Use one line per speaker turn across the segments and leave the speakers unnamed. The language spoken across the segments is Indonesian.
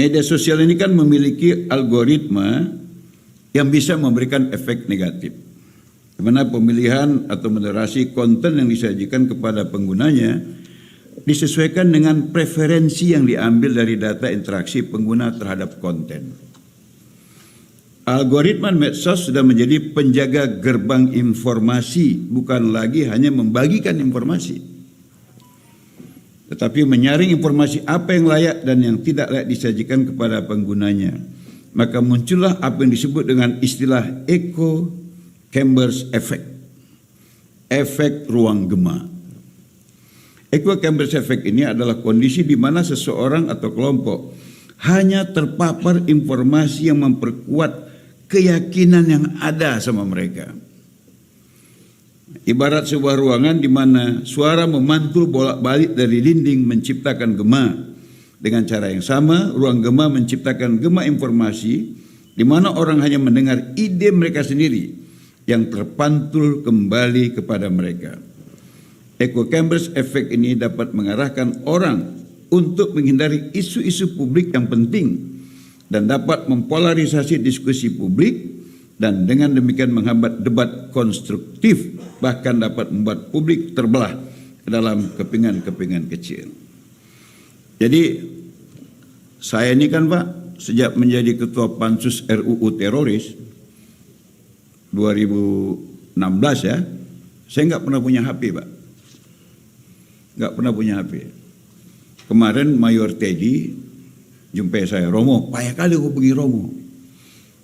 Media sosial ini kan memiliki algoritma yang bisa memberikan efek negatif, di mana pemilihan atau moderasi konten yang disajikan kepada penggunanya disesuaikan dengan preferensi yang diambil dari data interaksi pengguna terhadap konten. Algoritma medsos sudah menjadi penjaga gerbang informasi, bukan lagi hanya membagikan informasi, tetapi menyaring informasi apa yang layak dan yang tidak layak disajikan kepada penggunanya. Maka muncullah apa yang disebut dengan istilah echo chambers effect, efek ruang gema. Echo chambers effect ini adalah kondisi di mana seseorang atau kelompok hanya terpapar informasi yang memperkuat keyakinan yang ada sama mereka. Ibarat sebuah ruangan di mana suara memantul bolak-balik dari dinding menciptakan gema. Dengan cara yang sama, ruang gema menciptakan gema informasi di mana orang hanya mendengar ide mereka sendiri yang terpantul kembali kepada mereka. Echo chambers effect ini dapat mengarahkan orang untuk menghindari isu-isu publik yang penting dan dapat mempolarisasi diskusi publik, dan dengan demikian menghambat debat konstruktif, bahkan dapat membuat publik terbelah ke dalam kepingan-kepingan kecil. Jadi saya ini kan Pak, sejak menjadi ketua Pansus RUU teroris 2016 ya, saya nggak pernah punya HP Pak, nggak pernah punya HP. Kemarin Mayor Teddy jumpai saya, Romo, payah kali aku pergi Romo,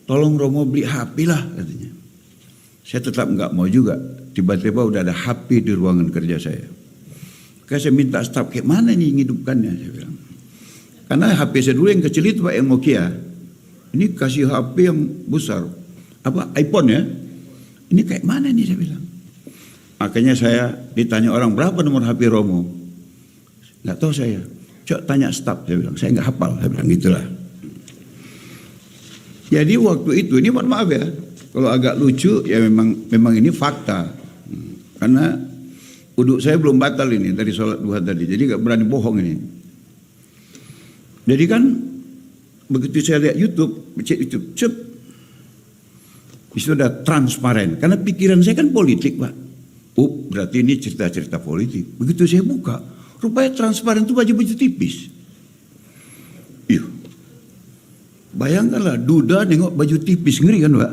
tolong Romo beli HP lah katanya. Saya tetap nggak mau juga. Tiba-tiba udah ada HP di ruangan kerja saya. Maka saya minta staf, kayak mana nih menghidupkannya, saya bilang. Karena HP saya dulu yang kecil itu Pak, yang Nokia. Ini kasih HP yang besar, apa iPhone ya. Ini kayak mana nih, saya bilang. Makanya saya ditanya orang, berapa nomor HP Romo? Nggak tahu saya. Coba tanya staf, saya bilang. Saya nggak hafal, saya bilang gitulah. Jadi waktu itu, ini mohon maaf ya, kalau agak lucu ya memang ini fakta. Karena uduk saya belum batal ini dari sholat duha tadi, jadi gak berani bohong ini. Jadi kan begitu saya lihat YouTube, cek YouTube, cep, itu udah transparan. Karena pikiran saya kan politik Pak. Oh berarti ini cerita-cerita politik. Begitu saya buka, rupanya transparan itu baju-baju tipis. Iya. Bayangkanlah duda nengok baju tipis, ngeri kan Pak.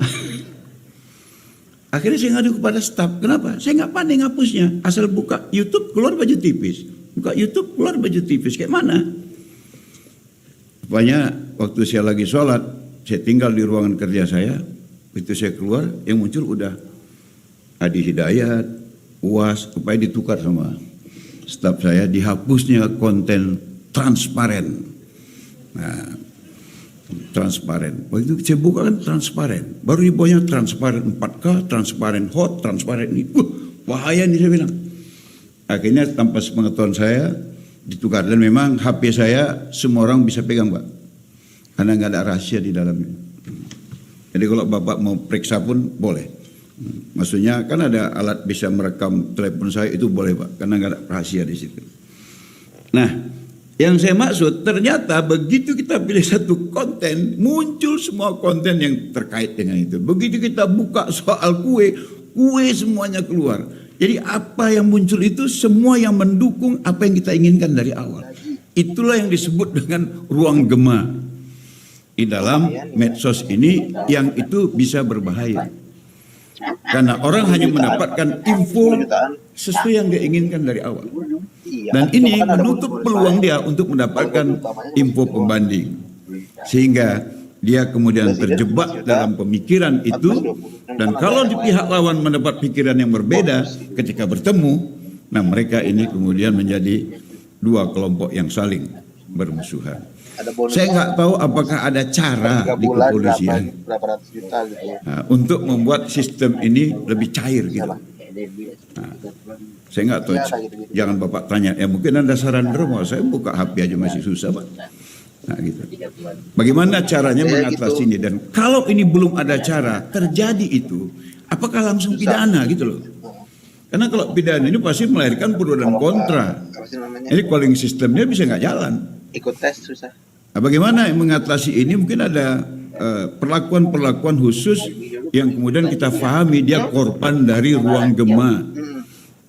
Akhirnya saya ngadu kepada staf, kenapa? Saya nggak pandai ngapusnya. Asal buka YouTube keluar baju tipis, buka YouTube keluar baju tipis, kayak mana? Rupanya waktu saya lagi sholat, saya tinggal di ruangan kerja saya. Begitu saya keluar, yang muncul udah Adi Hidayat, UAS, supaya ditukar sama staf saya, dihapusnya konten transparan. Nah, transparan. Waktu itu saya buka kan transparan. Baru di bawahnya transparan 4K, transparan hot, transparan ini. Bahaya nih saya bilang. Akhirnya tanpa sepengetahuan saya ditukar. Dan memang HP saya semua orang bisa pegang Pak. Karena nggak ada rahasia di dalamnya. Jadi kalau Bapak mau periksa pun boleh. Maksudnya kan ada alat bisa merekam telepon saya, itu boleh Pak. Karena nggak ada rahasia di situ. Nah, yang saya maksud, ternyata begitu kita pilih satu konten, muncul semua konten yang terkait dengan itu. Begitu kita buka soal kue semuanya keluar. Jadi apa yang muncul itu semua yang mendukung apa yang kita inginkan dari awal. Itulah yang disebut dengan ruang gema di dalam medsos ini, yang itu bisa berbahaya. Karena orang hanya mendapatkan info sesuai yang dia inginkan dari awal. Dan ini menutup peluang dia untuk mendapatkan info pembanding. Sehingga dia kemudian terjebak dalam pemikiran itu. Dan kalau di pihak lawan mendapat pikiran yang berbeda ketika bertemu, nah mereka ini kemudian menjadi dua kelompok yang saling bermusuhan. Saya nggak tahu apakah ada cara di kepolisian untuk membuat sistem ini lebih cair gitu. Nah, saya nggak tahu, jangan Bapak tanya. Ya mungkin ada saran Romo, saya buka HP aja masih susah Pak. Nah gitu. Bagaimana caranya mengatasi ini? Dan kalau ini belum ada cara, terjadi itu, apakah langsung pidana gitu loh? Karena kalau pidana ini pasti melahirkan pro dan kontra. Ini calling sistemnya bisa nggak jalan.
Ikut tes susah.
Nah, bagaimana mengatasi ini? Mungkin ada perlakuan-perlakuan khusus yang kemudian kita pahami dia korban dari ruang gema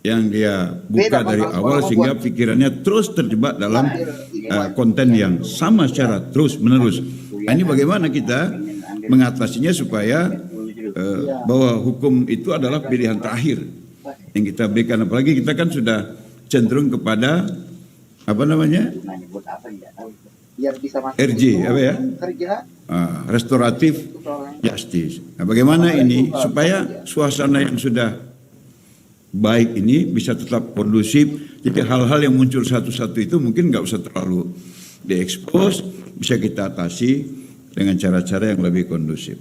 yang dia buka dari awal sehingga pikirannya terus terjebak dalam konten yang sama secara terus menerus. Nah, ini bagaimana kita mengatasinya supaya bahwa hukum itu adalah pilihan terakhir yang kita berikan, apalagi kita kan sudah cenderung kepada apa namanya RJ apa ya, restoratif justice. Nah, bagaimana ini supaya suasana yang sudah baik ini bisa tetap kondusif. Jadi hal-hal yang muncul satu-satu itu mungkin nggak usah terlalu diekspos, bisa kita atasi dengan cara-cara yang lebih kondusif.